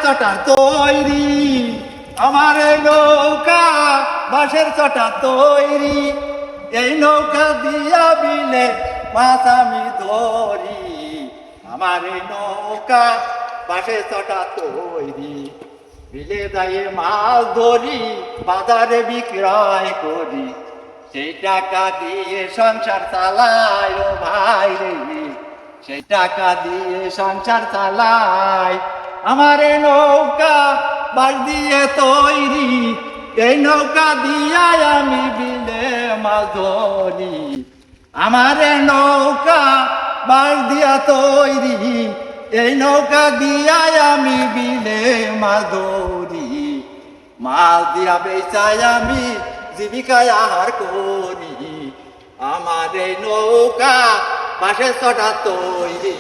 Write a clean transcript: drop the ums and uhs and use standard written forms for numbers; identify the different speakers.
Speaker 1: চটা তৈরি, আমার এই নৌকা বাঁশের চটা তৈরি, এই নৌকা দিয়া বিলে মাছ আমি ধরি, আমার এই নৌকা বাঁশের চটা তৈরি, বিলে যাইয়ে মাছ ধরি, বাজারে বিক্রয় করি, সেই টাকা দিয়ে সংসার চালাই ও ভাই রে, সেই টাকা দিয়ে সংসার চালাই। আমার এই নৌকা বাঁশ দিয়ে তৈরি, এই নৌকা দিয়া আমি বিলে মাছ ধরি, আমার এই নৌকা বাঁশ দিয়া তৈরি, এই নৌকা দিয়া আমি বিলে মাছ ধরি, মাছ দিয়া বেচাই আমি জীবিকায় আহার করি, আমার এই নৌকা বাঁশের চটা তৈরি।